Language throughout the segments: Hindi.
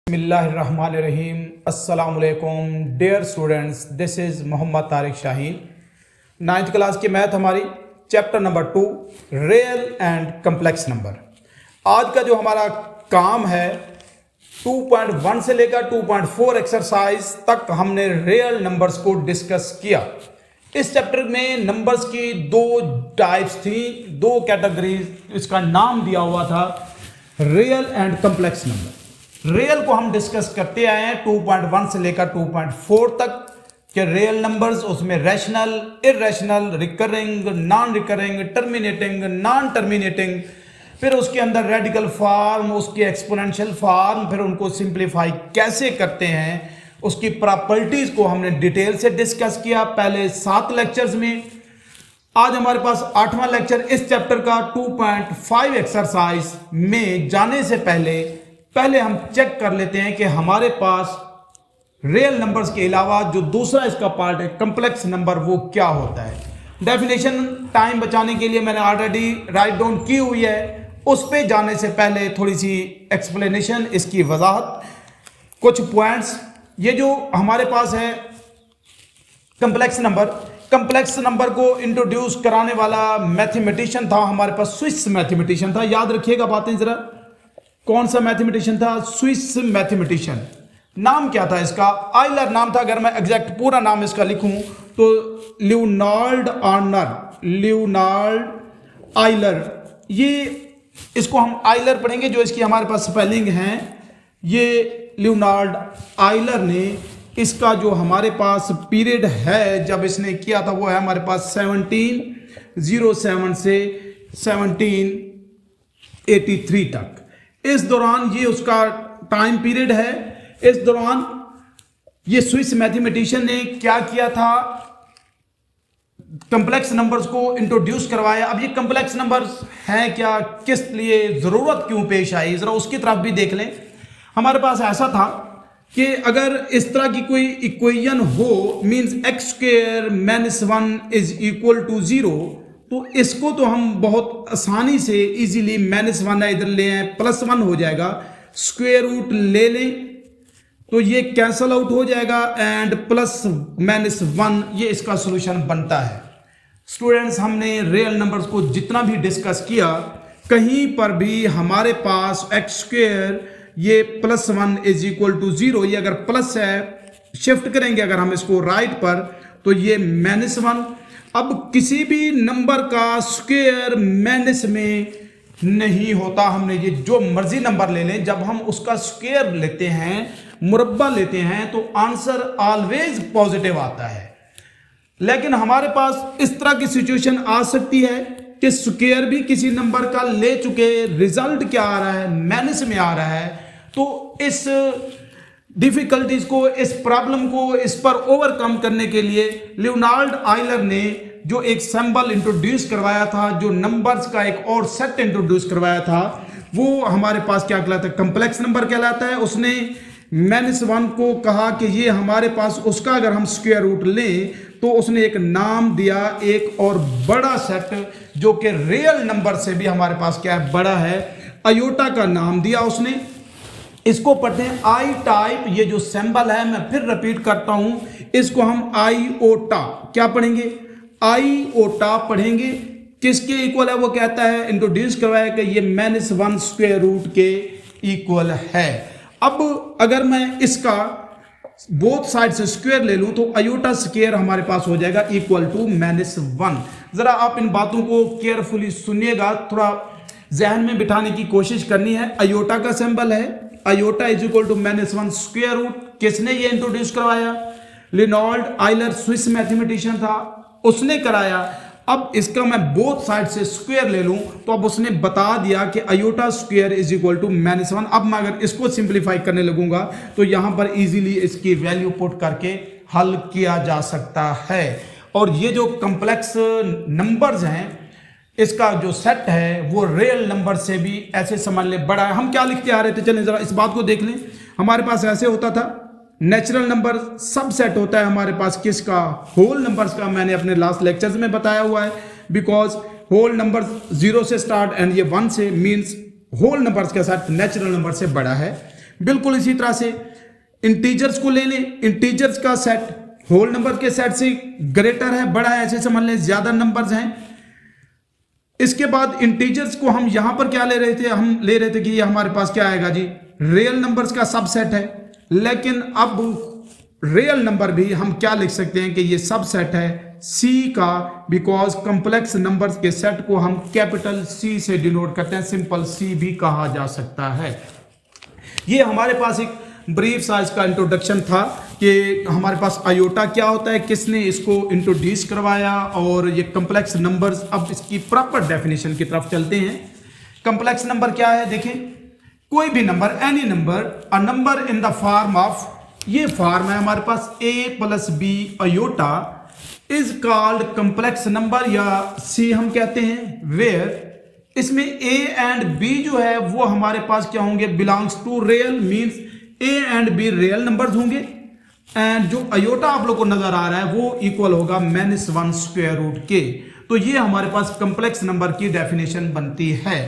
बिस्मिल्लाहिर्रहमानिर्रहीम। अस्सलामुअलैकुम dear students, this is Mohammad Tariq Shaheen. 9th class की मैथ हमारी chapter number 2 real and complex number. आज का जो हमारा काम है 2.1 से लेकर 2.4 एक्सरसाइज तक हमने रियल नंबर्स को डिस्कस किया। इस चैप्टर में नंबर्स की दो टाइप्स थी, दो कैटेगरीज, इसका नाम दिया हुआ था real and complex number. Real को हम डिस्कस करते आए हैं 2.1 से लेकर 2.4 तक के रियल नंबर्स, उसमें rational, irrational, recurring, non recurring, terminating, non terminating, फिर उसके अंदर रेडिकल फॉर्म, उसकी एक्सपोनेंशियल फॉर्म, फिर उनको सिंप्लीफाई कैसे करते हैं, उसकी प्रॉपर्टीज को हमने डिटेल से डिस्कस किया पहले 7 लेक्चर्स में। आज हमारे पास 8वां लेक्चर इस चैप्टर का 2.5 एक्सरसाइज में जाने से पहले हम चेक कर लेते हैं कि हमारे पास रियल नंबर्स के अलावा जो दूसरा इसका पार्ट है कम्प्लेक्स नंबर, वो क्या होता है। डेफिनेशन टाइम बचाने के लिए मैंने ऑलरेडी राइट डाउन की हुई है, उस पे जाने से पहले थोड़ी सी एक्सप्लेनेशन, इसकी वजाहत, कुछ पॉइंट्स। ये जो हमारे पास है कम्प्लेक्स नंबर को इंट्रोड्यूस कराने वाला मैथमेटिशियन था हमारे पास, स्विस मैथमेटिशियन था। याद रखिएगा बातें जरा, कौन सा मैथमेटिशियन था? Swiss mathematician. नाम क्या था इसका? आइलर नाम था। अगर मैं एग्जैक्ट पूरा नाम इसका लिखूं तो लियोनार्ड आइलर। ये इसको हम आइलर पढ़ेंगे, जो इसकी हमारे पास स्पेलिंग है। ये लियोनार्ड आइलर ने इसका जो हमारे पास पीरियड है जब इसने किया था वो है हमारे पास 1707 से 1783 तक। इस दौरान ये उसका टाइम पीरियड है। इस दौरान ये स्विस मैथमेटिशियन ने क्या किया था? कम्प्लेक्स नंबर्स को इंट्रोड्यूस करवाया। अब ये कम्प्लेक्स नंबर्स हैं क्या, किस लिए, जरूरत क्यों पेश आई, जरा उसकी तरफ भी देख लें। हमारे पास ऐसा था कि अगर इस तरह की कोई इक्वेशन हो, मींस x² - 1 = 0, तो इसको तो हम बहुत आसानी से इजीली -1 है, इधर ले आए, +1 हो जाएगा, स्क्वायर रूट ले लें तो ये कैंसल आउट हो जाएगा, एंड +-1 ये इसका सॉल्यूशन बनता है। स्टूडेंट्स, हमने रियल नंबर्स को जितना भी डिस्कस किया, कहीं पर भी हमारे पास x² ये +1 = 0, ये अगर प्लस है, शिफ्ट करेंगे अगर हम इसको राइट पर तो ये -1। अब किसी भी नंबर का स्क्वायर माइनस में नहीं होता। हमने ये जो मर्जी नंबर ले लें, जब हम उसका स्क्वायर लेते हैं, मुरब्बा लेते हैं, तो आंसर ऑलवेज पॉजिटिव आता है। लेकिन हमारे पास इस तरह की सिचुएशन आ सकती है कि स्क्वायर भी किसी नंबर का ले चुके, रिजल्ट क्या आ रहा है, माइनस में आ रहा है। तो इस डिफिकल्टीज को, इस प्रॉब्लम को, इस पर ओवरकम करने के लिए लियोनार्ड आइलर ने जो एक सिंबल इंट्रोड्यूस करवाया था, जो नंबर्स का एक और सेट इंट्रोड्यूस करवाया था, वो हमारे पास क्या कहलाता है? कम्प्लेक्स नंबर कहलाता है। उसने -1 को कहा कि ये हमारे पास उसका अगर हम स्क्वायर रूट लें तो उसने एक नाम दिया, एक और बड़ा सेट जो कि रियल नंबर से भी हमारे पास क्या है, बड़ा है, आयोटा का नाम दिया उसने। इसको पढ़ते हैं आई टाइप। ये जो सिंबल है, मैं फिर रिपीट करता हूं, इसको हम आईओटा क्या पढ़ेंगे? आईओटा पढ़ेंगे। किसके इक्वल है? वो कहता है, इंट्रोड्यूस करवाया कि ये -1 स्क्वायर रूट के इक्वल है। अब अगर मैं इसका बोथ साइड से स्क्वायर ले लूं तो आयोटा स्क्वायर हमारे पास हो जाएगा = -1। जरा आप इन बातों को केयरफुली सुनिएगा, थोड़ा जहन में बिठाने की कोशिश करनी है। आयोटा का सिंबल है, आयोटा = -1 स्क्वायर रूट। किसने ये इंट्रोड्यूस करवाया? लियोनार्ड आइलर, स्विस मैथमेटिशियन था, उसने कराया। अब इसका मैं बोथ साइड से स्क्वायर ले लूं तो अब उसने बता दिया कि आयोटा स्क्वायर = -1। अब मैं अगर इसको सिंप्लीफाई करने लगूंगा तो यहां पर इजीली इसकी वैल्यू पुट करके हल किया जा सकता है। और ये जो कम्प्लेक्स नंबर्स हैं, इसका जो सेट है वो रियल नंबर से भी ऐसे समझ ले बड़ा है। हम क्या लिखते आ रहे थे, चलें जरा इस बात को देख लें। हमारे पास ऐसे होता था, नेचुरल नंबर सब सेट होता है हमारे पास किसका? होल नंबर्स का। मैंने अपने लास्ट लेक्चर्स में बताया हुआ है, बिकॉज होल नंबर 0 से स्टार्ट एंड ये 1 से, मींस होल नंबर्स के साथ नेचुरल नंबर से बड़ा है। बिल्कुल इसी तरह से इंटीजर्स को ले लें, इंटीजर्स का सेट होल नंबर के सेट से ग्रेटर है, बड़ा है, ऐसे समझ लें ज्यादा नंबर्स हैं। इसके बाद इंटीजर्स को हम यहां पर क्या ले रहे थे, हम ले रहे थे कि ये हमारे पास क्या आएगा जी, रियल नंबर्स का सबसेट है। लेकिन अब रियल नंबर भी हम क्या लिख सकते हैं कि ये सबसेट है C का, बिकॉज कंप्लेक्स नंबर्स के सेट को हम कैपिटल C से डिनोट करते हैं, सिंपल C भी कहा जा सकता है। ये हमारे पास एक ब्रीफ सा इसका इंट्रोडक्शन था कि हमारे पास आयोटा क्या होता है, किसने इसको इंट्रोड्यूस करवाया, और ये कम्प्लेक्स नंबर्स। अब इसकी प्रॉपर डेफिनेशन की तरफ चलते हैं। कम्प्लेक्स नंबर क्या है, देखें, कोई भी number, any number, a number in the form of, ये फॉर्म है हमारे पास a plus B iota is called complex number, या C हम कहते हैं, वेयर इसमें a एंड b जो है वो हमारे पास क्या होंगे, belongs to real, means a and b real numbers होंगे, एंड जो अयोटा आप लोग को नजर आ रहा है वो इक्वल होगा -1 स्क्वायर रूट के। तो ये हमारे पास कम्प्लेक्स नंबर की डेफिनेशन बनती है।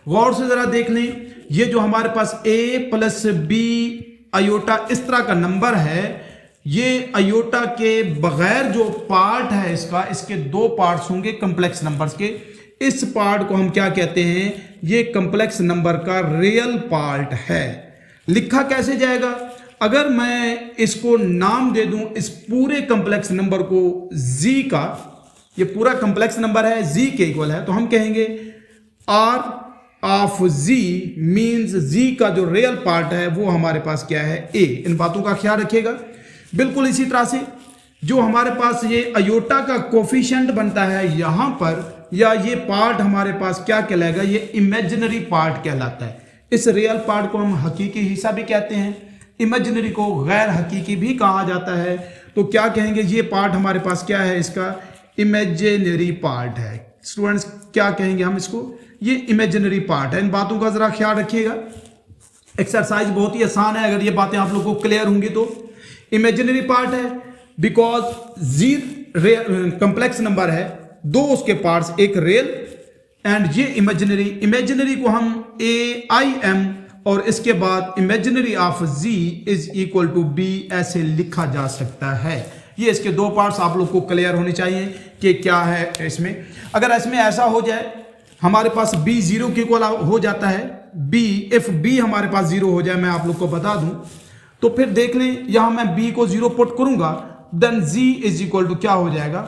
गौर से जरा देख लें, ये जो हमारे पास a प्लस b अयोटा इस तरह का नंबर है, ये अयोटा के बगैर जो पार्ट है इसका, इसके दो पार्ट्स होंगे कम्प्लेक्स नंबर्स के। इस पार्ट को हम क्या कहते हैं, ये कम्प्लेक्स नंबर का रियल पार्ट है। लिखा कैसे जाएगा, अगर मैं इसको नाम दे दूं इस पूरे कम्प्लेक्स नंबर को z का, ये पूरा कम्प्लेक्स नंबर है z के इक्वल है, तो हम कहेंगे r of z means z का जो रियल पार्ट है वो हमारे पास क्या है, a। इन बातों का ख्याल रखिएगा। बिल्कुल इसी तरह से जो हमारे पास ये अयोटा का कोफिशिएंट बनता है यहां पर, या ये पार्ट हमारे पास क्या कहलाएगा, ये इमेजिनरी पार्ट कहलाता है। इस रियल पार्ट को हम हकीकी हिस्सा भी कहते हैं, इमेजिनरी को गैर हकीकी भी कहा जाता है। तो क्या कहेंगे, ये पार्ट हमारे पास क्या है, इसका इमेजिनरी पार्ट है। स्टूडेंट्स क्या कहेंगे हम इसको, ये इमेजिनरी पार्ट है। इन बातों का जरा ख्याल रखिएगा। एक्सरसाइज बहुत ही आसान है, अगर ये बातें आप लोगों को क्लियर होंगी तो। इमेजिनरी पार्ट है बिकॉज जी कंप्लेक्स नंबर है, दो उसके पार्ट्स, एक रियल एंड ये इमेजिनरी। इमेजिनरी को हम AIM और इसके बाद imaginary of Z is equal to B ऐसे लिखा जा सकता है। ये इसके दो पार्ट्स आप लोग को क्लियर होने चाहिए कि क्या है इसमें। अगर इसमें ऐसा हो जाए हमारे पास B 0 के इक्वल हो जाता है, B इफ B हमारे पास 0 हो जाए, मैं आप लोग को बता दूं, तो फिर देख लें यहां मैं B को 0 पुट करूंगा, then Z is equal to क्या हो जाएगा,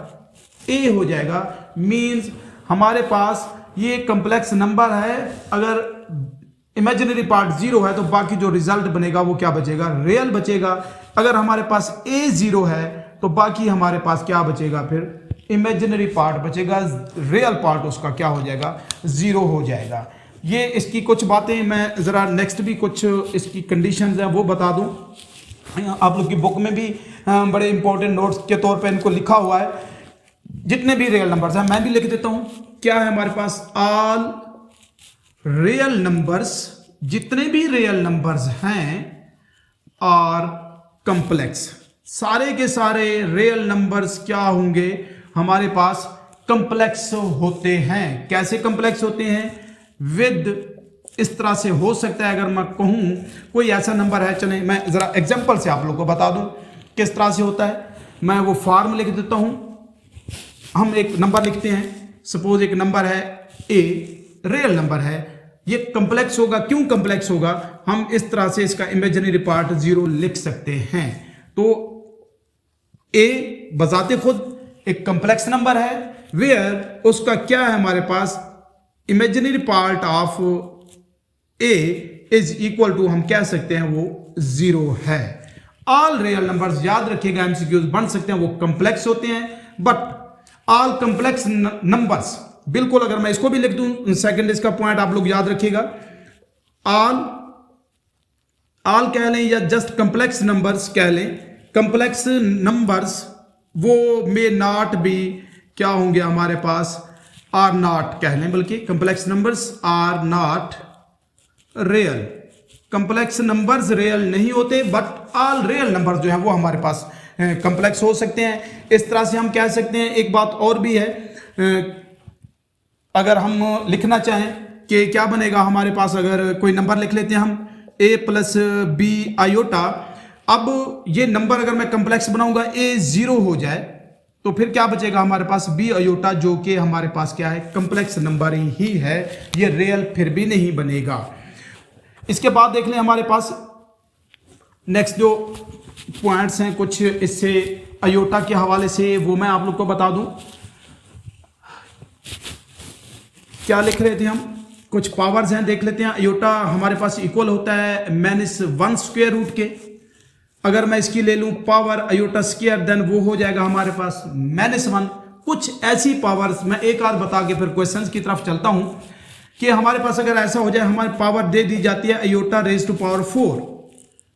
A हो जाएगा। मींस हमारे पास ये कम्प्लेक्स नंबर है, अगर इमेजिनरी पार्ट 0 है तो बाकी जो रिजल्ट बनेगा वो क्या बचेगा, रियल बचेगा। अगर हमारे पास A 0 है तो बाकी हमारे पास क्या बचेगा, फिर इमेजिनरी पार्ट बचेगा, रियल पार्ट उसका क्या हो जाएगा, 0 हो जाएगा। ये इसकी कुछ बातें मैं ज़रा नेक्स्ट भी कुछ इसकी कंडीशंस हैं वो बता दूं। आप लोग की बुक में भी बड़े इंपॉर्टेंट नोट्स के तौर पे इनको लिखा हुआ है। जितने भी रियल नंबर्स हैं मैं भी लिख देता हूं। क्या है हमारे पास, ऑल रियल नंबर्स, जितने भी रियल नंबर्स हैं और कम्प्लेक्स, सारे के सारे रियल नंबर्स क्या होंगे हमारे पास, कम्प्लेक्स होते हैं। कैसे कम्प्लेक्स होते हैं, विद इस तरह से हो सकता है। अगर मैं कहूं कोई ऐसा नंबर है, चले मैं जरा एग्जांपल से आप लोगों को बता दूं किस तरह से होता है। मैं वो फॉर्म लिख देता हूं। हम एक नंबर लिखते हैं, सपोज एक नंबर है A, रियल नंबर है, ये कम्प्लेक्स होगा। क्यों कम्प्लेक्स होगा, हम इस तरह से इसका इमेजिनरी पार्ट 0 लिख सकते हैं। तो A बजाते खुद एक कम्प्लेक्स नंबर है, वेयर उसका क्या है हमारे पास, imaginary part of A is equal to, हम कह सकते हैं वो 0 है। ऑल रियल नंबर्स, याद रखिएगा, एमसीक्यूज बन सकते हैं, वो कम्प्लेक्स होते हैं। बट ऑल कम्प्लेक्स नंबर्स, बिल्कुल अगर मैं इसको भी लिख दूं, सेकंड इसका पॉइंट आप लोग याद रखिएगा, ऑल कह लें या जस्ट कम्प्लेक्स नंबर्स कह लें, कम्प्लेक्स नंबर्स वो मे नॉट बी क्या होंगे हमारे पास, आर नॉट कह लें, बल्कि complex numbers are not real. Complex numbers real नहीं होते, बट ऑल रियल नंबर्स जो है वो हमारे पास कम्प्लेक्स हो सकते हैं। इस तरह से हम कह सकते हैं। एक बात और भी है, अगर हम लिखना चाहें कि क्या बनेगा हमारे पास, अगर कोई नंबर लिख लेते हैं हम ए प्लस बी आयोटा। अब ये नंबर अगर मैं कम्प्लेक्स बनाऊंगा ए 0 हो जाए तो फिर क्या बचेगा हमारे पास बी आयोटा, जो कि हमारे पास क्या है, कम्प्लेक्स नंबर ही है, ये रियल फिर भी नहीं बनेगा। इसके बाद देख लें हमारे पास नेक्स्ट जो पॉइंट्स हैं कुछ इससे आयोटा के हवाले से, वो मैं आप लोग को बता दूं। क्या लिख रहे थे हम, कुछ पावर्स हैं देख लेते हैं। आयोटा हमारे पास इक्वल होता है -1 स्क्वायर रूट के। अगर मैं इसकी ले लूं पावर आयोटा स्क्वायर, देन वो हो जाएगा हमारे पास -1। कुछ ऐसी पावर्स मैं एक आध बता के फिर क्वेश्चंस की तरफ चलता हूं कि हमारे पास अगर ऐसा हो जाए, हमारी पावर दे दी जाती है आयोटा रेज टू पावर 4,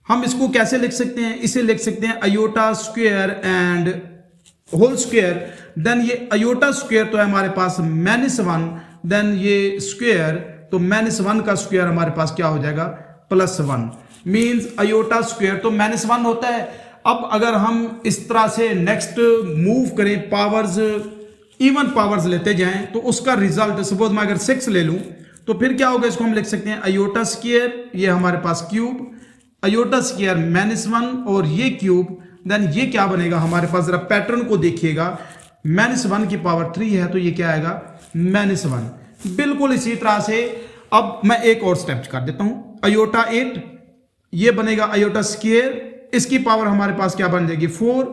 हम इसको कैसे लिख सकते हैं, इसे लिख सकते हैं iota square and whole square. Then ये आयोटा स्क्वायर तो है हमारे पास -1, देन ये स्क्वायर तो -1 का स्क्वायर हमारे पास क्या हो जाएगा +1, मींस आयोटा स्क्वायर तो -1 होता है। अब अगर हम इस तरह से नेक्स्ट मूव करें, पावर्स इवन पावर्स लेते जाएं, तो उसका रिजल्ट सपोज मैं अगर 6 ले लूं तो फिर क्या होगा, इसको हम लिख सकते हैं आयोटा स्क्वायर, ये हमारे पास क्यूब, आयोटा स्क्वायर -1 और ये क्यूब, देन ये क्या बनेगा हमारे पास, जरा पैटर्न को देखिएगा, -1 की पावर 3 है तो ये क्या आएगा -1। बिल्कुल इसी तरह से अब मैं एक और स्टेप कर देता हूं, आयोटा 8, ये बनेगा आयोटा स्क्वायर, इसकी पावर हमारे पास क्या बन जाएगी 4,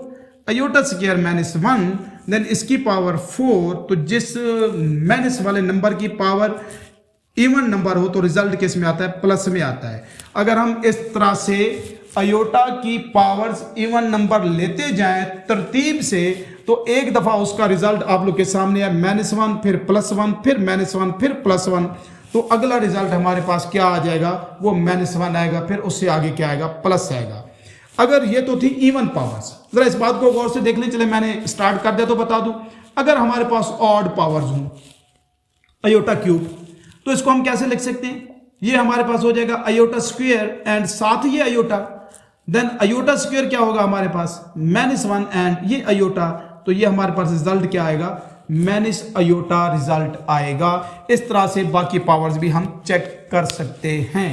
आयोटा स्क्वायर -1, देन इसकी पावर 4, तो जिस माइनस वाले नंबर की पावर इवन नंबर हो तो रिजल्ट किस में आता है, प्लस में आता है। अगर हम इस तरह से आयोटा की पावर्स इवन नंबर लेते जाएं तरतीब से, तो एक दफा उसका रिजल्ट आप लोग के सामने है -1 फिर +1 फिर -1 फिर +1, तो अगला रिजल्ट हमारे पास क्या आ जाएगा, वो -1 आएगा, फिर उससे आगे क्या आएगा, प्लस आएगा। अगर ये तो थी इवन पावर्स, जरा इस बात को गौर से देख लें, चले मैंने स्टार्ट कर दिया तो बता दूं। अगर हमारे पास ऑड पावर्स हों, आयोटा क्यूब, तो इसको हम कैसे लिख सकते हैं, ये हमारे पास हो जाएगा आयोटा स्क्वायर एंड साथ ये आयोटा, देन आयोटा स्क्वायर क्या होगा हमारे पास -1 एंड ये आयोटा, तो ये हमारे पास रिजल्ट क्या आएगा, माइनस आयोटा रिजल्ट आएगा। इस तरह से बाकी पावर्स भी हम चेक कर सकते हैं।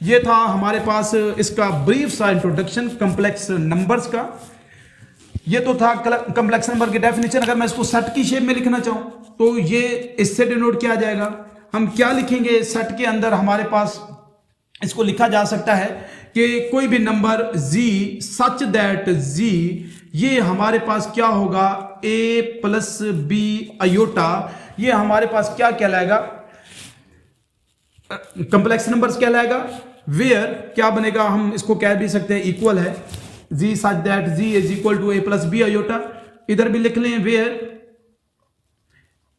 ये था हमारे पास इसका ब्रीफ सा इंट्रोडक्शन कॉम्प्लेक्स नंबर्स का। ये तो था कॉम्प्लेक्स नंबर की डेफिनेशन। अगर मैं इसको सेट की शेप में लिखना चाहूं तो ये इससे डिनोट किया जाएगा। हम क्या लिखेंगे सेट के अंदर, हमारे पास इसको लिखा जा सकता है कि कोई भी number z such that z, ये हमारे पास क्या होगा a प्लस b आयोटा, ये हमारे पास क्या कहलाएगा, कॉम्प्लेक्स नंबर्स कहलाएगा। वेयर क्या बनेगा, हम इसको कह भी सकते हैं इक्वल है, z such that z is equal to a plus b iota. इधर भी लिख लें where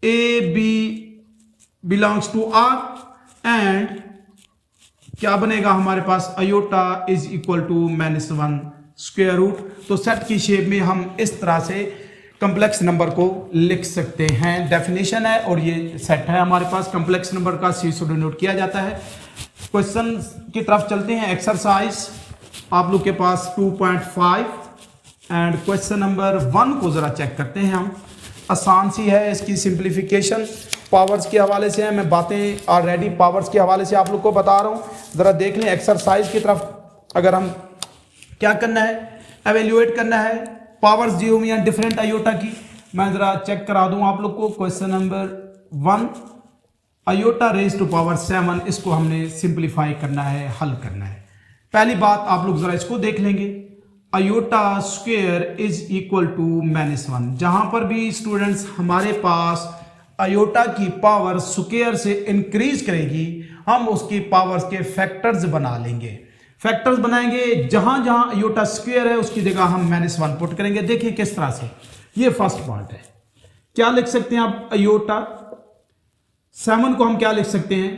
a b belongs to r and क्या बनेगा हमारे पास iota is equal to -1 square root. तो सेट की शेप में हम इस तरह से कॉम्प्लेक्स नंबर को लिख सकते हैं। डेफिनेशन है और ये सेट है हमारे पास कॉम्प्लेक्स नंबर का, सी से डिनोट किया जाता है। क्वेश्चन की तरफ चलते हैं। एक्सरसाइज आप लोग के पास 2.5 एंड क्वेश्चन नंबर 1 को जरा चेक करते हैं हम। आसान सी है, इसकी सिंप्लीफिकेशन पावर्स के हवाले से है। मैं बातें ऑलरेडी पावर्स के हवाले से आप लोग को बता रहा हूं। जरा देख लें एक्सरसाइज की तरफ। अगर हम क्या करना है, एवेल्युएट करना है पावर्स दी हुई हैं डिफरेंट आयोटा की। मैं जरा चेक करा दूं आप लोग को। Question number 1 iota raise to power 7, इसको हमने सिंप्लीफाई करना है, हल करना है। पहली बात आप लोग जरा इसको देख लेंगे, iota square is equal to -1। जहां पर भी स्टूडेंट्स हमारे पास आयोटा की पावर स्क्वायर से इंक्रीज करेगी, हम उसकी पावर्स के फैक्टर्स बना लेंगे। फैक्टर्स बनाएंगे, जहां जहां आयोटा स्क्वायर है उसकी जगह हम -1 पुट करेंगे। देखिए किस तरह से, ये फर्स्ट पार्ट है। क्या लिख सकते हैं आप, आयोटा 7 को हम क्या लिख सकते हैं,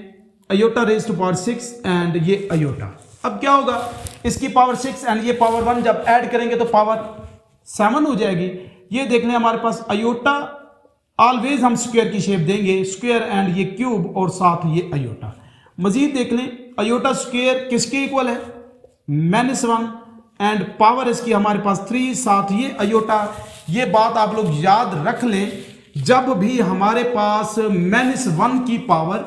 iota raise to power 6 and ये आयोटा। अब क्या होगा, इसकी पावर 6 एंड ये पावर 1 जब ऐड करेंगे तो पावर 7 हो जाएगी। ये देख लें हमारे पास आयोटा ऑलवेज हम स्क्वायर की शेप देंगे, स्क्वायर एंड ये क्यूब और साथ ये आयोटा। मजीद देख लें आयोटा स्क्वायर किसके इक्वल है, -1 एंड पावर इसकी हमारे पास 3, साथ ये आयोटा। ये बात आप लोग याद रख लें, जब भी हमारे पास -1 की पावर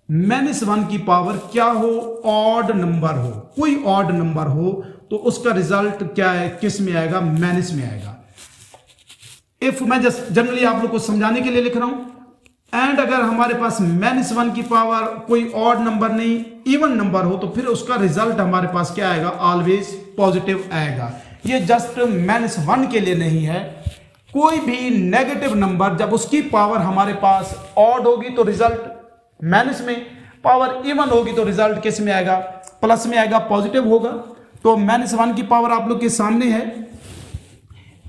-1 की पावर क्या हो, ऑड नंबर हो, कोई ऑड नंबर हो तो उसका रिजल्ट क्या है, किस में आएगा, माइनस में आएगा। इफ मैं जस्ट जनरली आप लोग को समझाने के लिए लिख रहा हूं, एंड अगर हमारे पास -1 की पावर कोई ऑड नंबर नहीं, इवन नंबर हो, तो फिर उसका रिजल्ट हमारे पास क्या आएगा, ऑलवेज पॉजिटिव आएगा। ये जस्ट -1 के लिए नहीं है, कोई भी नेगेटिव नंबर जब उसकी पावर हमारे पास ऑड होगी तो रिजल्ट माइनस में, पावर इवन होगी तो रिजल्ट किस में आएगा, प्लस में आएगा, पॉजिटिव होगा। तो -1 की पावर आप लोग के सामने है,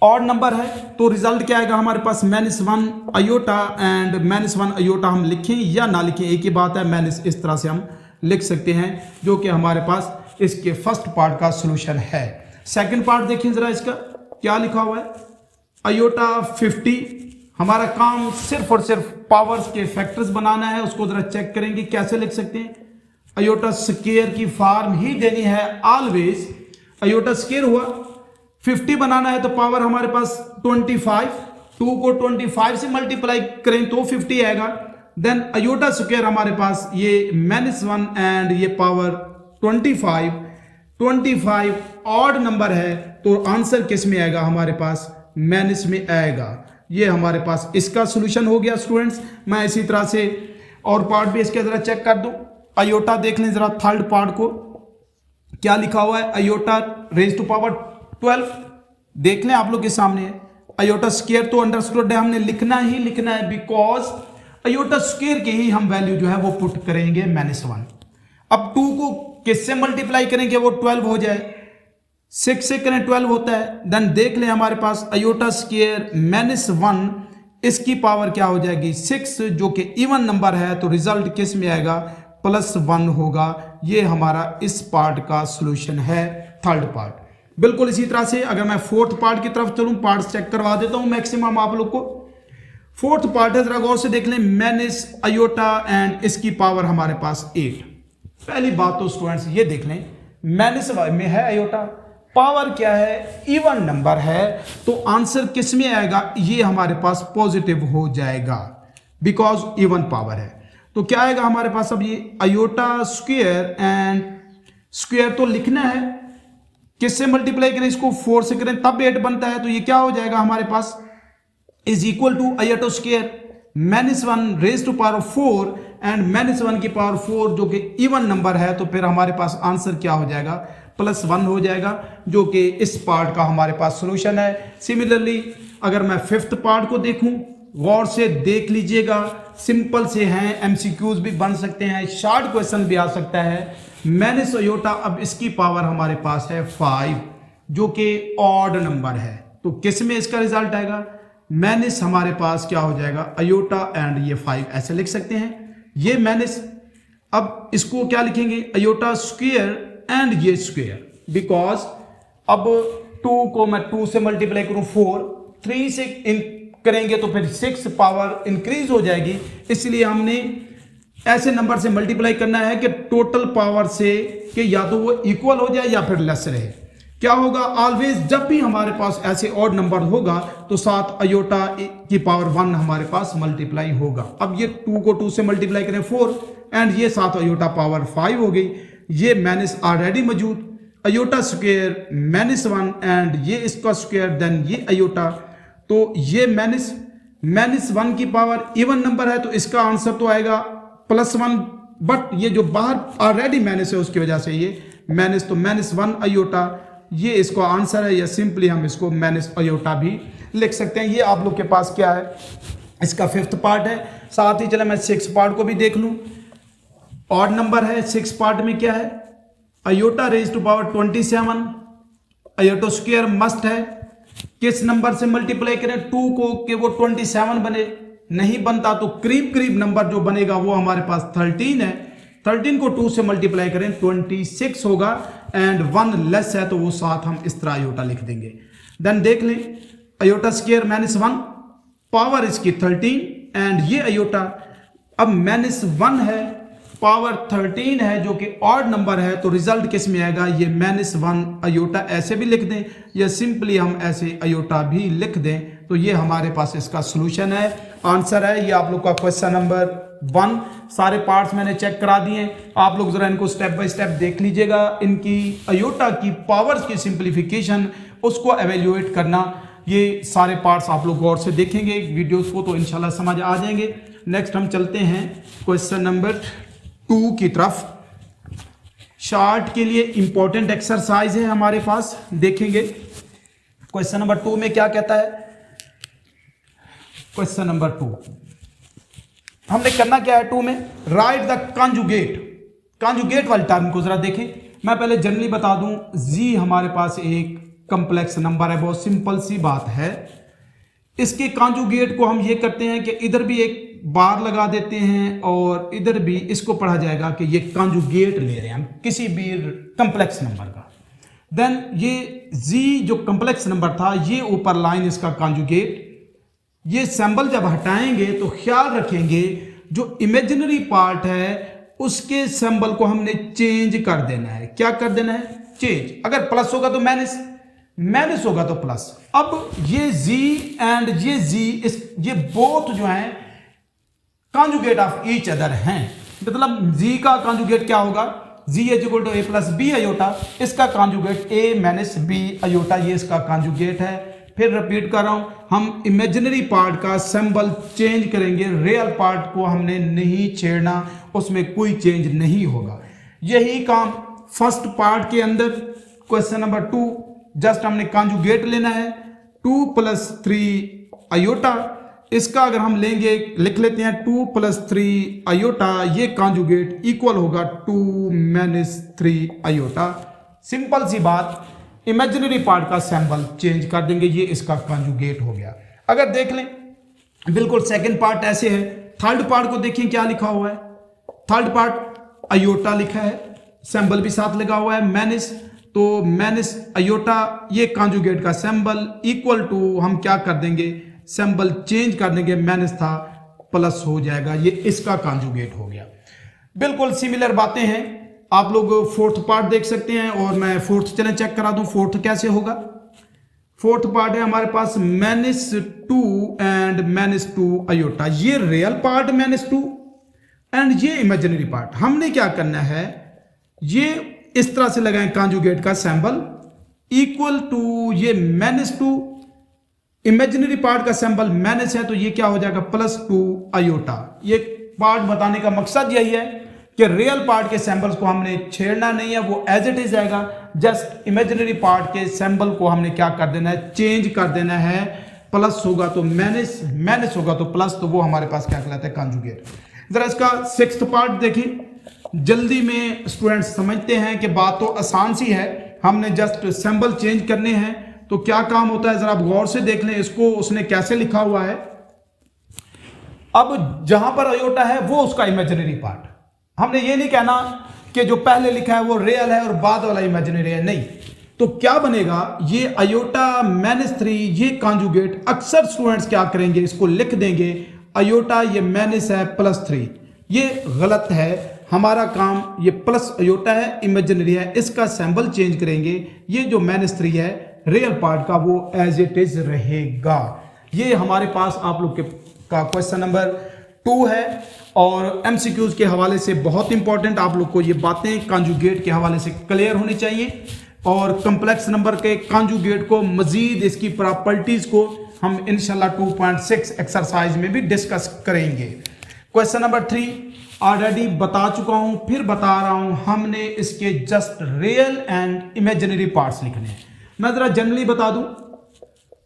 ऑड नंबर है, तो रिजल्ट क्या आएगा हमारे पास, -1 अयोटा। एंड -1 अयोटा हम लिखें या ना लिखें एक ही बात है, माइनस इस तरह से हम लिख सकते हैं, जो कि हमारे पास इसके फर्स्ट पार्ट का सॉल्यूशन है। सेकंड पार्ट देखिए जरा, इसका क्या लिखा हुआ है, अयोटा 50। हमारा काम सिर्फ और सिर्फ पावर्स के फैक्टर्स बनाना है, उसको जरा चेक करेंगे कैसे लिख सकते हैं। अयोटा स्क्वायर की फॉर्म ही देनी है ऑलवेज। अयोटा स्क्वायर हुआ, 50 बनाना है तो पावर हमारे पास 25, 2 को 25 से मल्टीप्लाई करें तो 50 आएगा। देन अयोटा स्क्वायर हमारे पास ये -1 एंड ये पावर 25 ऑड नंबर है, तो आंसर किस में आएगा हमारे पास, माइनस में आएगा। ये हमारे पास इसका सॉल्यूशन हो गया स्टूडेंट्स। मैं इसी तरह से और पार्ट भी इसके जरा चेक कर दूं। अयोटा देख लें जरा, थर्ड पार्ट को क्या लिखा हुआ है, अयोटा रेज टू पावर 12 देख लें आप लोग के सामने है। अयोटा स्क्वायर तो अंडरस्टूड है, हमने लिखना ही लिखना है, बिकॉज अयोटा स्क्वायर की ही हम वैल्यू जो है वो पुट करेंगे -1। अब 2 को किससे मल्टीप्लाई करेंगे वो 12 हो जाए, 6 से करें 12 होता है। देन देख लें हमारे पास अयोटा स्क्वायर -1, इसकी पावर क्या हो जाएगी 6, जो कि इवन नंबर है, तो रिजल्ट किस में आएगा, +1 होगा। ये हमारा इस पार्ट का सॉल्यूशन है, थर्ड पार्ट। बिल्कुल इसी तरह से अगर मैं फोर्थ पार्ट की तरफ चलूं, पार्ट चेक करवा देता हूं मैक्सिमम आप लोग को। फोर्थ पार्ट है, जरा गौर से देख लें, माइनस अयोटा एंड इसकी पावर हमारे पास 8। पहली बात तो स्टूडेंट्स ये देख लें, माइनस में है अयोटा, पावर क्या है, इवन नंबर है, तो आंसर किस में आएगा, ये हमारे पास पॉजिटिव हो जाएगा, बिकॉज इवन पावर है। तो क्या आएगा हमारे पास, अब ये अयोटा स्क्वायर एंड स्क्वायर तो लिखना है, किससे मल्टीप्लाई करें इसको, 4 से करें तब 8 बनता है, तो ये क्या हो जाएगा हमारे पास, is equal to iota square -1 raise to power 4 and -1 की पावर 4, जो कि इवन नंबर है, तो फिर हमारे पास आंसर क्या हो जाएगा, +1 हो जाएगा, जो कि इस पार्ट का हमारे पास सॉल्यूशन है। सिमिलरली अगर मैं फिफ्थ पार्ट को देखूं, गौर से देख लीजिएगा, सिंपल से हैं, एमसीक्यूज भी बन सकते हैं, शॉर्ट क्वेश्चन भी आ सकता है। माइनस अयोटा, अब इसकी पावर हमारे पास है 5, जो कि ऑड नंबर है, तो किस में इसका रिजल्ट आएगा, माइनस हमारे पास क्या हो जाएगा, अयोटा एंड ये 5, ऐसे लिख सकते हैं ये माइनस। अब इसको क्या लिखेंगे, अयोटा स्क्वायर एंड ये स्क्वायर, बिकॉज अब 2 को मैं 2 से मल्टीप्लाई करूं 4, 3 से करेंगे तो फिर 6 पावर इंक्रीज हो जाएगी, इसलिए हमने ऐसे नंबर से मल्टीप्लाई करना है कि टोटल पावर से कि या तो वो इक्वल हो जाए या फिर लेस रहे। क्या होगा, ऑलवेज जब भी हमारे पास ऐसे ऑड नंबर होगा तो साथ अयोटा की पावर 1 हमारे पास मल्टीप्लाई होगा। अब ये 2 को 2 से मल्टीप्लाई करें 4 एंड ये साथ अयोटा पावर 5 हो गई, ये माइनस ऑलरेडी मौजूद, अयोटा स्क्वायर -1 एंड ये इसका स्क्वायर, देन ये अयोटा, तो ये -1 की पावर इवन नंबर है, तो इसका आंसर तो आएगा +1, बट ये जो बाहर ऑलरेडी माइनस है उसकी वजह से ये माइनस, तो -1 अयोटा ये इसका आंसर है, या सिंपली हम इसको माइनस अयोटा भी लिख सकते हैं। ये आप लोग के पास क्या है, इसका फिफ्थ पार्ट है। साथ ही चले मैं 6 पार्ट को भी देख लूं, ऑड नंबर है, 6 पार्ट में क्या है, iota raise to power 27, iota square must है, किस नंबर से मल्टीप्लाई करें 2 को कि वो 27 बने, नहीं बनता तो करीब करीब नंबर जो बनेगा वो हमारे पास 13 है, 13 को 2 से मल्टीप्लाई करें 26 होगा, एंड 1 लेस है तो वो साथ हम इस तरह अयोटा लिख देंगे। देन देख लें, अयोटा स्क्वायर -1, पावर इसकी 13 एंड ये अयोटा, अब -1 है, पावर 13 है, जो कि ऑड नंबर है, तो रिजल्ट किस में आएगा, ये -1 अयोटा ऐसे भी लिख दें या सिंपली हम ऐसे अयोटा भी लिख दें, तो ये हमारे पास इसका सॉल्यूशन है, आंसर है। ये आप लोग का क्वेश्चन नंबर 1 सारे पार्ट्स मैंने चेक करा दिए, आप लोग जरा इनको स्टेप बाय स्टेप देख लीजिएगा। इनकी अयोटा की पावर्स की सिंप्लीफिकेशन, उसको एवेल्युएट करना, ये सारे पार्ट्स आप लोग गौर से देखेंगे वीडियोस को तो इंशाल्लाह समझ आ जाएंगे। नेक्स्ट हम चलते हैं क्वेश्चन नंबर 2 की तरफ। शार्ट के लिए इंपॉर्टेंट एक्सरसाइज है हमारे पास, देखेंगे क्वेश्चन नंबर 2 में क्या कहता है। क्वेश्चन नंबर 2 हमने करना क्या है 2 में, राइट द कॉन्जुगेट। कॉन्जुगेट वाली टर्म को जरा देखें। मैं पहले जनरली बता दूं, जी हमारे पास एक कंप्लेक्स नंबर है, बहुत सिंपल सी बात है। इसके कॉन्जुगेट को हम ये करते हैं कि इधर भी एक बार लगा देते हैं और इधर भी इसको पढ़ा जाएगा कि ये कॉन्जुगेट ले रहे हैं हम किसी भी कंप्लेक्स नंबर का। देन ये जी जो कंप्लेक्स नंबर था, ये ऊपर लाइन इसका कॉन्जुगेट। ये सिंबल जब हटाएंगे तो ख्याल रखेंगे जो इमेजिनरी पार्ट है उसके सिंबल को हमने चेंज कर देना है। क्या कर देना है? चेंज। अगर प्लस होगा तो माइनस, माइनस होगा तो प्लस। अब ये जी एंड ये जी, ये बोथ जो हैं कॉन्जुगेट ऑफ ईच अदर हैं। मतलब जी का कॉन्जुगेट क्या होगा? Z is equal to a plus B iota, इसका conjugate a minus b iota, ये इसका कॉन्जुगेट है। फिर रिपीट कर रहा हूं, हम इमेजिनरी पार्ट का सिंबल चेंज करेंगे, रियल पार्ट को हमने नहीं छेड़ना, उसमें कोई चेंज नहीं होगा। यही काम फर्स्ट पार्ट के अंदर क्वेश्चन नंबर 2, जस्ट हमने कॉन्जुगेट लेना है 2 + 3 अयोटा। इसका अगर हम लेंगे, लिख लेते हैं 2 + 3 अयोटा, ये कॉन्जुगेट इक्वल होगा 2 - 3 अयोटा। सिंपल सी बात, इमेजिनरी पार्ट का सिंबल चेंज कर देंगे, ये इसका कॉन्जुगेट हो गया। अगर देख लें बिल्कुल सेकंड पार्ट ऐसे है। थर्ड पार्ट को देखें क्या लिखा हुआ है। थर्ड पार्ट अयोटा लिखा है, सिंबल भी साथ लगा हुआ है माइनस, तो माइनस अयोटा, ये कॉन्जुगेट का सिंबल इक्वल टू, हम क्या कर देंगे, सिंबल चेंज कर देंगे, माइनस था प्लस हो जाएगा, ये इसका कॉन्जुगेट हो गया। बिल्कुल सिमिलर बातें हैं। आप लोग फोर्थ पार्ट देख सकते हैं और मैं फोर्थ चलें चेक करा दूं फोर्थ कैसे होगा। फोर्थ पार्ट है हमारे पास -2 एंड -2 अयोटा, ये रियल पार्ट -2 एंड ये इमेजिनरी पार्ट। हमने क्या करना है, ये इस तरह से लगाएं कॉन्जुगेट का सिंबल इक्वल टू, ये -2 इमेजिनरी पार्ट का सिंबल माइनस है तो ये क्या हो जाएगा +2 अयोटा। ये पार्ट बताने का मकसद यही है कि रियल पार्ट के सिंबल्स को हमने छेड़ना नहीं है, वो एज इट इज आएगा। जस्ट इमेजिनरी पार्ट के सिंबल को हमने क्या कर देना है, चेंज कर देना है। प्लस होगा तो माइनस, माइनस होगा तो प्लस, तो वो हमारे पास क्या कहलाता है, कॉन्जुगेट। जरा इसका सिक्स्थ पार्ट देखें। जल्दी में स्टूडेंट्स समझते हैं कि बात तो आसान सी है, हमने जस्ट सिंबल चेंज करने हैं। तो क्या काम होता है, जरा आप गौर से देख लें इसको, उसने कैसे लिखा हुआ है। अब जहां पर अयोटा है वो उसका इमेजिनरी पार्ट। हमने ये नहीं कहना कि जो पहले लिखा है वो रियल है और बाद वाला इमेजिनरी है, नहीं। तो क्या बनेगा, ये अयोटा -3, ये कॉन्जुगेट। अक्सर स्टूडेंट्स क्या करेंगे, इसको लिख देंगे अयोटा ये माइनस है +3, ये गलत है। हमारा काम, ये प्लस अयोटा है, इमेजिनरी है, इसका सिंबल चेंज करेंगे। ये जो -3 है रियल पार्ट का, वो एज इट इज रहेगा। ये हमारे पास आप लोग के का क्वेश्चन नंबर 2 है और एमसीक्यूज के हवाले से बहुत इंपॉर्टेंट। आप लोग को ये बातें कॉन्जुगेट के हवाले से क्लियर होनी चाहिए और कॉम्प्लेक्स नंबर के कॉन्जुगेट को, मजीद इसकी प्रॉपर्टीज को हम इंशाल्लाह 2.6 एक्सरसाइज में भी डिस्कस करेंगे। क्वेश्चन नंबर 3 ऑलरेडी बता चुका हूं, फिर बता रहा हूं, हमने इसके just real and imaginary parts लिखने हैं। मैं जरा जनरली बता दूं,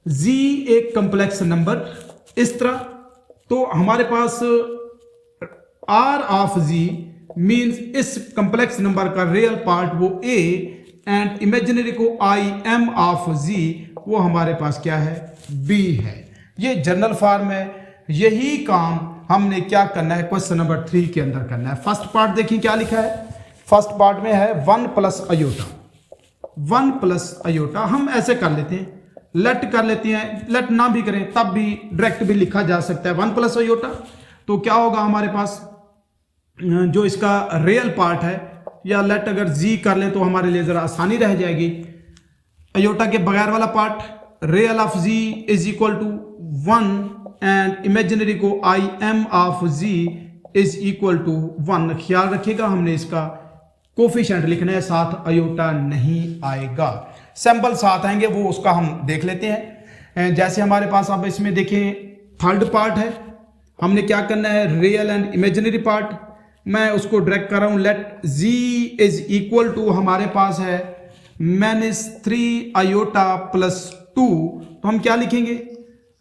जी एक कॉम्प्लेक्स नंबर इस तरह, तो हमारे पास R ऑफ जी मींस इस कॉम्प्लेक्स नंबर का रियल पार्ट वो A एंड इमेजिनरी को IM ऑफ जी वो हमारे पास क्या है, B है। ये जनरल फॉर्म है। यही काम हमने क्या करना है, क्वेश्चन नंबर 3 के अंदर करना है। फर्स्ट पार्ट देखिए क्या लिखा है। फर्स्ट पार्ट में है 1 + अयोटा, 1 + अयोटा। हम ऐसे कर लेते हैं, लेट कर लेते हैं, लेट ना भी करें तब भी डायरेक्ट भी लिखा जा सकता है 1 + अयोटा। तो क्या होगा हमारे पास, जो इसका रियल पार्ट है, या लेट अगर जी कर लें तो हमारे लिए जरा आसानी रह जाएगी। अयोटा के बगैर वाला part, real of Z is equal to 1 and imaginary को IM of Z is equal to 1। ख्याल रखिएगा हमने इसका कोफिशिएंट लिखना है, साथ आयोटा नहीं आएगा, सैंपल साथ आएंगे, वो उसका हम देख लेते हैं। जैसे हमारे पास अब इसमें देखें थर्ड पार्ट है, हमने क्या करना है, रियल एंड इमेजिनरी पार्ट। मैं उसको डायरेक्ट कर रहा हूं, let z is equal to हमारे पास है -3 आयोटा प्लस 2। तो हम क्या लिखेंगे,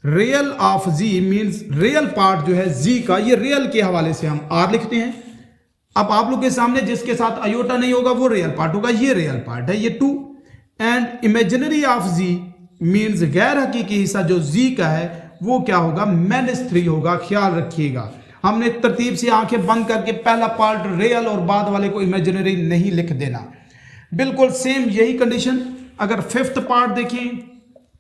real of z means real part जो है z का, ये रियल के हवाले से हम r लिखते हैं। अब आप लोग के सामने जिसके साथ आयोटा नहीं होगा वो रियल पार्ट होगा, ये रियल पार्ट है, ये 2। And imaginary of z means गैर हकीकी हिस्सा जो z का है वो क्या होगा, -3 होगा। ख्याल रखिएगा हमने तरतीब से आंखें बंद करके पहला पार्ट रियल और बाद वाले को इमेजिनरी नहीं लिख देना। बिल्कुल सेम यही कंडीशन अगर फिफ्थ पार्ट देखें,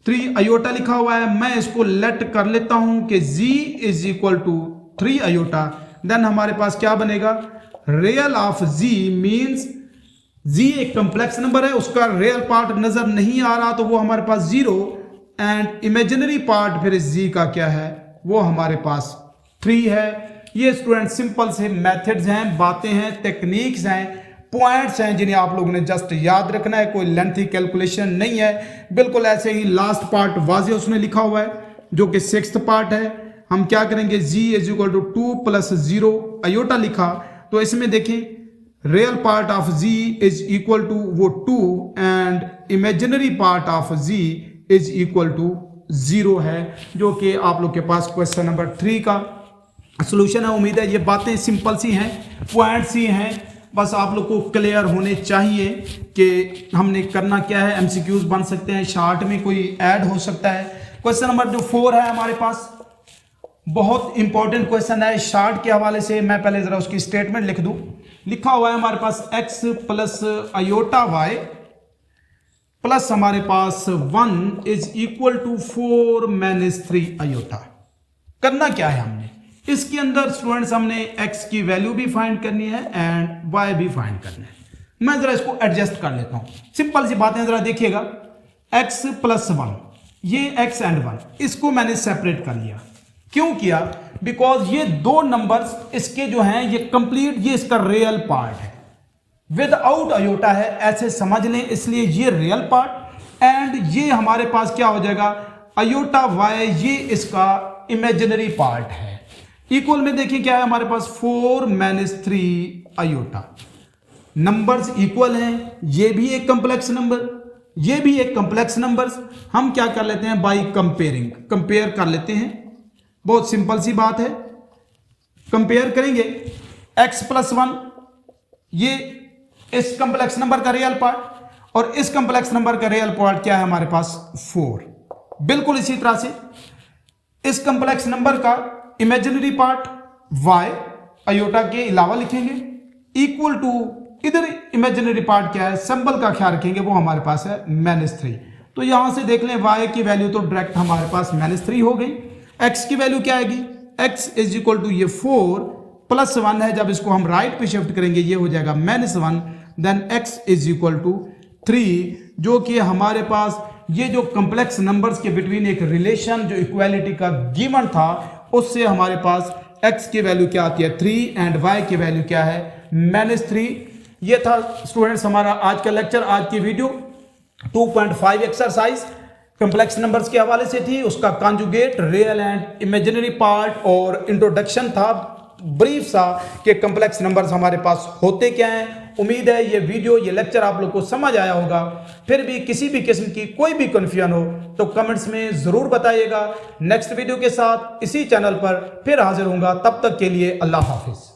3 आयोटा लिखा हुआ है, मैं इसको लेट कर लेता हूं कि z is equal to 3 iota, then हमारे पास क्या बनेगा, real of z means z एक कॉम्प्लेक्स नंबर है, उसका रियल पार्ट नजर नहीं आ रहा तो वो हमारे पास 0, एंड इमेजिनरी पार्ट फिर z का क्या है, वो हमारे पास 3 है। ये स्टूडेंट सिंपल से मेथड्स हैं, बातें हैं, टेक्निक्स हैं, पॉइंट्स हैं जिन्हें आप लोगों ने जस्ट याद रखना है, कोई लेंथी कैलकुलेशन नहीं है। बिल्कुल ऐसे ही लास्ट पार्ट वाज़े उसने लिखा हुआ है जो कि सिक्स्थ पार्ट है। हम क्या करेंगे, z is equal to 2 + 0 iota लिखा, तो इसमें देखें real part of z is equal to वो 2 and imaginary part of z is equal to 0 है, जो कि आप लोग के पास क्वेश्चन नंबर 3 का सोल्यूशन है। उम्मीद है ये बातें सिंपल सी हैं, पॉइंट्स ही हैं, बस आप लोग को क्लियर होने चाहिए कि हमने करना क्या है। एमसीक्यूज बन सकते हैं, शार्ट में कोई ऐड हो सकता है। क्वेश्चन नंबर जो 4 है हमारे पास बहुत इंपॉर्टेंट क्वेश्चन है, शार्ट के हवाले से मैं पहले जरा उसकी स्टेटमेंट लिख दूं। लिखा हुआ है हमारे पास x plus iota y plus हमारे पास 1 इज इक्वल टू 4 - 3 आयोटा। करना क्या है हमने इसके अंदर स्टूडेंट्स, हमने x की वैल्यू भी फाइंड करनी है एंड y भी फाइंड करना है। मैं जरा इसको एडजस्ट कर लेता हूं, सिंपल सी बातें जरा देखिएगा। x प्लस 1, ये x एंड 1, इसको मैंने सेपरेट कर लिया। क्यों किया, बिकॉज ये दो नंबर्स इसके जो हैं ये कंप्लीट, ये इसका रियल पार्ट है, विदाउट आयोटा है, ऐसे समझ लें, इसलिए ये रियल पार्ट एंड ये हमारे पास क्या हो जाएगा, आयोटा y, ये इसका इमेजिनरी पार्ट है। इक्वल में देखिए क्या है हमारे पास, 4 - 3 आयोटा। नंबर्स इक्वल हैं, ये भी एक कॉम्प्लेक्स नंबर, ये भी एक कॉम्प्लेक्स नंबर्स। हम क्या कर लेते हैं, बाय कंपेयरिंग, कंपेयर कर लेते हैं। बहुत सिंपल सी बात है, कंपेयर करेंगे x प्लस 1, ये इस कॉम्प्लेक्स नंबर का रियल पार्ट और इस कॉम्प्लेक्स नंबर का रियल पार्ट क्या है हमारे पास, 4। बिल्कुल इसी तरह से इस कॉम्प्लेक्स नंबर का इमेजिनरी पार्ट y आयोटा के अलावा लिखेंगे, इक्वल टू इधर इमेजिनरी पार्ट क्या है, सिंबल का ख्याल रखेंगे, वो हमारे पास है -3। तो यहां से देख लें y की वैल्यू तो डायरेक्ट हमारे पास -3 हो गई। x की वैल्यू क्या आएगी, x इज इक्वल टू ये 4 + 1 है, जब इसको हम राइट पे शिफ्ट करेंगे ये हो जाएगा -1, then x is equal to 3, जो कि हमारे पास ये जो कॉम्प्लेक्स नंबर्स के बिटवीन एक रिलेशन जो इक्वालिटी का गिवन था, उससे हमारे पास x की वैल्यू क्या आती है 3 एंड y की वैल्यू क्या है -3। ये था स्टूडेंट्स हमारा आज का लेक्चर, आज की वीडियो 2.5 एक्सरसाइज कॉम्प्लेक्स नंबर्स के हवाले से थी। उसका conjugate, real and imaginary part और इंट्रोडक्शन था ब्रीफ सा कि कॉम्प्लेक्स नंबर्स हमारे पास होते क्या हैं। उम्मीद है ये वीडियो, ये लेक्चर आप लोग को समझ आया होगा। फिर भी किसी भी किस्म की कोई भी कन्फ्यूजन हो तो कमेंट्स में ज़रूर बताइएगा। नेक्स्ट वीडियो के साथ इसी चैनल पर फिर हाजिर होऊंगा, तब तक के लिए अल्लाह हाफिज़।